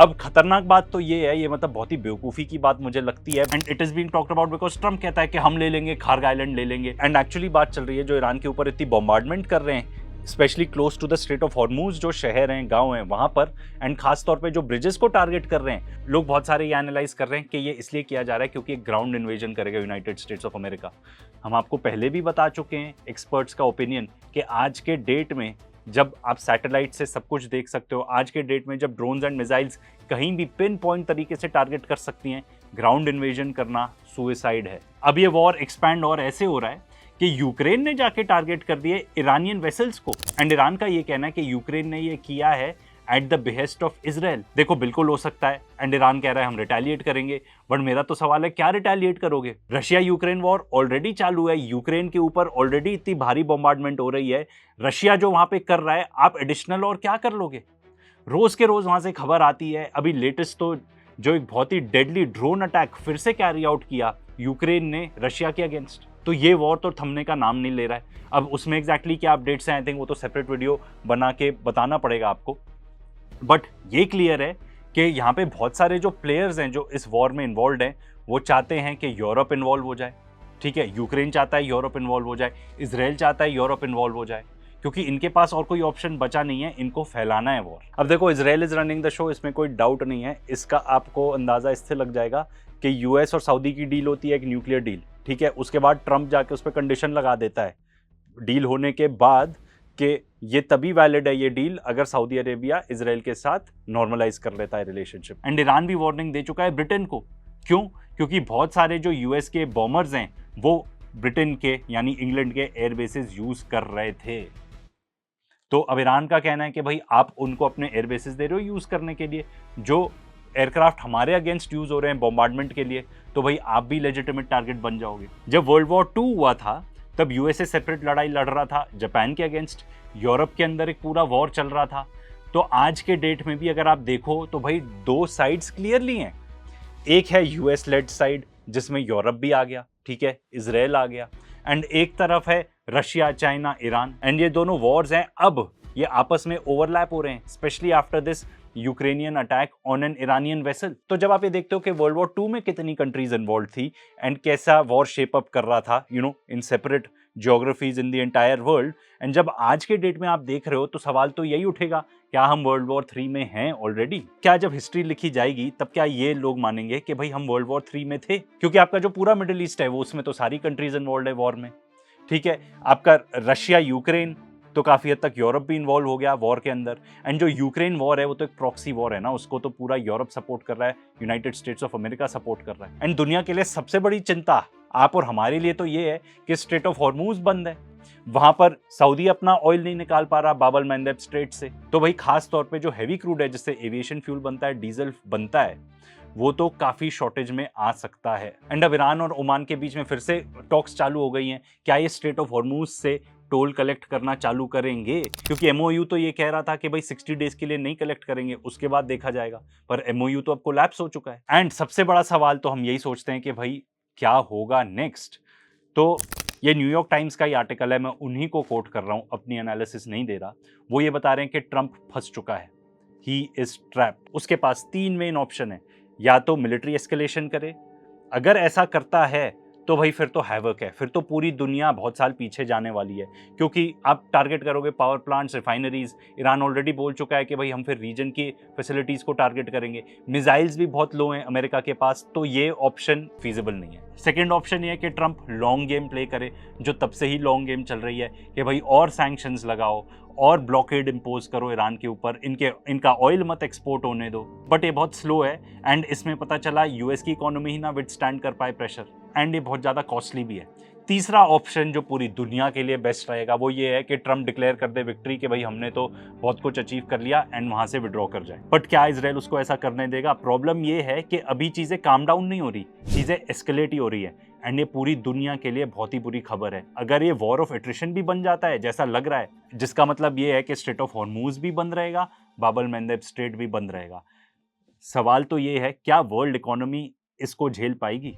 अब खतरनाक बात तो ये है, ये मतलब बहुत ही बेवकूफ़ी की बात मुझे लगती है, and it is being talked about because Trump कहता है कि हम ले लेंगे, खार्ग आइलैंड ले लेंगे, एंड एक्चुअली बात चल रही है जो ईरान के ऊपर इतनी बॉम्बार्डमेंट कर रहे हैं, specially close to the strait of Hormuz जो शहर हैं, गाँव हैं वहाँ पर, एंड खास तौर पे जो ब्रिजेस को टारगेट कर रहे हैं, लोग बहुत सारे ये एनालाइज कर रहे हैं कि ये इसलिए किया जा रहा है क्योंकि एक ग्राउंड इन्वेजन करेगा यूनाइटेड स्टेट्स ऑफ अमेरिका। हम आपको पहले भी बता चुके हैं एक्सपर्ट्स का ओपिनियन कि आज के डेट में जब आप सैटेलाइट से सब कुछ देख सकते हो, आज के डेट में जब ड्रोन्स एंड मिसाइल्स कहीं भी पिन पॉइंट तरीके से टारगेट कर सकती हैं, ग्राउंड इन्वेजन करना सुसाइड है। अब ये वॉर एक्सपैंड और ऐसे हो रहा है कि यूक्रेन ने जाके टारगेट कर दिए ईरानियन वेसल्स को, एंड ईरान का ये कहना है कि यूक्रेन ने ये किया है at the behest of Israel. देखो बिल्कुल हो सकता है, एंड ईरान कह रहा है हम रिटेलिएट करेंगे, बट मेरा तो सवाल है क्या रिटेलिएट करोगे? रशिया यूक्रेन वॉर ऑलरेडी चालू है, यूक्रेन के ऊपर ऑलरेडी इतनी भारी बॉम्बार्डमेंट हो रही है, रशिया जो वहां पे कर रहा है, आप एडिशनल और क्या कर लोगे? रोज के रोज वहां से खबर आती है, अभी लेटेस्ट तो जो एक बहुत ही डेडली ड्रोन अटैक फिर से कैरी आउट किया यूक्रेन ने रशिया के अगेंस्ट, तो ये वॉर तो थमने का नाम नहीं ले रहा है। अब उसमें एग्जैक्टली क्या अपडेट्स हैं, आई थिंक वो तो सेपरेट वीडियो बना के बताना पड़ेगा आपको, बट ये क्लियर है कि यहाँ पे बहुत सारे जो प्लेयर्स हैं जो इस वॉर में इन्वॉल्व हैं, वो चाहते हैं कि यूरोप इन्वॉल्व हो जाए, ठीक है, यूक्रेन चाहता है यूरोप इन्वॉल्व हो जाए, इजराइल चाहता है यूरोप इन्वॉल्व हो जाए, क्योंकि इनके पास और कोई ऑप्शन बचा नहीं है, इनको फैलाना है वॉर। अब देखो Israel is running the show, इसमें कोई डाउट नहीं है, इसका आपको अंदाजा इससे लग जाएगा कि यूएस और सऊदी की डील होती है एक न्यूक्लियर डील, ठीक है, उसके बाद ट्रंप जाके उस पर कंडीशन लगा देता है डील होने के बाद कि ये तभी वैलिड है ये डील अगर सऊदी अरेबिया इजराइल के साथ नॉर्मलाइज कर लेता है रिलेशनशिप। एंड ईरान भी वार्निंग दे चुका है ब्रिटेन को, क्यों? क्योंकि बहुत सारे जो यूएस के बॉम्बर्स हैं वो ब्रिटेन के यानी इंग्लैंड के एयरबेसेस यूज कर रहे थे। तो अब ईरान का कहना है कि भाई आप उनको अपने एयरबेसेस दे रहे हो यूज करने के लिए, जो एयरक्राफ्ट हमारे अगेंस्ट यूज हो रहे हैं बॉम्बार्डमेंट के लिए, तो भाई आप भी लेजिटिमेट टारगेट बन जाओगे। जब वर्ल्ड वॉर 2 हुआ था तब यूएसए सेपरेट लड़ाई लड़ रहा था जापान के अगेंस्ट, यूरोप के अंदर एक पूरा वॉर चल रहा था। तो आज के डेट में भी अगर आप देखो तो भाई दो साइड्स क्लियरली हैं, एक है यूएस लेड साइड जिसमें यूरोप भी आ गया, ठीक है, इजराइल आ गया, एंड एक तरफ है रशिया, चाइना, ईरान, एंड ये दोनों वॉर्स हैं, अब ये आपस में ओवरलैप हो रहे हैं, specially after this Ukrainian attack on an Iranian vessel. तो जब आप ये देखते हो कि वर्ल्ड वॉर 2 में कितनी कंट्रीज इन्वॉल्व थी एंड कैसा वॉर शेप अप कर रहा था, you know, in separate geographies in the entire world, and जब आज के डेट में आप देख रहे हो तो सवाल तो यही उठेगा, क्या हम वर्ल्ड वॉर 3 में हैं ऑलरेडी? क्या जब हिस्ट्री लिखी जाएगी तब क्या ये लोग मानेंगे कि भाई हम वर्ल्ड वॉर 3 में थे? क्योंकि आपका जो पूरा मिडिल ईस्ट है वो उसमें तो सारी कंट्रीज इन्वॉल्व है वॉर में, ठीक है, आपका रशिया यूक्रेन तो काफी हद तक यूरोप भी इन्वॉल्व हो गया वॉर के अंदर, एंड जो यूक्रेन वॉर है वो तो एक प्रॉक्सी वॉर है ना, उसको तो पूरा यूरोप सपोर्ट कर रहा है, United states of America support कर रहा है, एंड दुनिया के लिए सबसे बड़ी चिंता आप और हमारे लिए तो ये है कि स्ट्रेट ऑफ हॉर्मूज बंद है, वहां पर सऊदी अपना ऑयल नहीं निकाल पा रहा बाब अल मंदेब स्ट्रेट से, तो भाई खास तौर पे जो हैवी क्रूड है जिससे एविएशन फ्यूल बनता है, डीजल बनता है, वो तो काफी शॉर्टेज में आ सकता है। एंड अब ईरान और ओमान के बीच में फिर से टॉक्स चालू हो गई हैं, क्या ये स्ट्रेट ऑफ हॉर्मूज से टोल कलेक्ट करना चालू करेंगे? क्योंकि एमओयू तो ये कह रहा था कि भाई 60 डेज के लिए नहीं कलेक्ट करेंगे, उसके बाद देखा जाएगा, पर एमओयू तो अब कोलैप्स हो चुका है। एंड सबसे बड़ा सवाल तो हम यही सोचते हैं कि भाई क्या होगा नेक्स्ट? तो ये न्यूयॉर्क टाइम्स का ही आर्टिकल है, मैं उन्हीं को कोट कर रहा हूं, अपनी एनालिसिस नहीं दे रहा। वो ये बता रहे हैं कि ट्रंप फंस चुका है, ही इज ट्रैप्ड। उसके पास 3 मेन ऑप्शन है, या तो मिलिट्री एस्केलेशन करे, अगर ऐसा करता है तो भाई फिर तो हैवक है, फिर तो पूरी दुनिया बहुत साल पीछे जाने वाली है, क्योंकि आप टारगेट करोगे power plants, refineries, Iran already बोल चुका है कि भाई हम फिर रीजन की फैसिलिटीज को टारगेट करेंगे, मिसाइल्स भी बहुत लो हैं अमेरिका के पास, तो ये ऑप्शन फीजिबल नहीं है। सेकेंड ऑप्शन ये है कि ट्रंप लॉन्ग गेम प्ले करे, जो तब से ही लॉन्ग गेम चल रही है कि भाई और सैंक्शंस लगाओ और ब्लॉकेड इंपोज करो ईरान के ऊपर, इनका ऑयल मत एक्सपोर्ट होने दो, बट ये बहुत स्लो है, एंड इसमें पता चला यूएस की इकोनॉमी ही ना विथस्टैंड कर पाए प्रेशर, एंड ये बहुत ज़्यादा कॉस्टली भी है। तीसरा ऑप्शन जो पूरी दुनिया के लिए बेस्ट रहेगा वो ये है कि ट्रंप डिक्लेयर कर दे विक्ट्री कि भाई हमने तो बहुत कुछ अचीव कर लिया, एंड वहां से विड्रॉ कर जाए। बट क्या इजराइल उसको ऐसा करने देगा? प्रॉब्लम ये है कि अभी चीजें काम डाउन नहीं हो रही, चीजें एस्केलेट ही हो रही है, एंड ये पूरी दुनिया के लिए बहुत ही बुरी खबर है। अगर ये वॉर ऑफ एट्रिशन भी बन जाता है जैसा लग रहा है, जिसका मतलब ये है कि स्ट्रेट ऑफ हॉर्मूज भी बंद रहेगा, बाब अल मंदेब स्ट्रेट भी बंद रहेगा। सवाल तो ये है क्या वर्ल्ड इकोनॉमी इसको झेल पाएगी?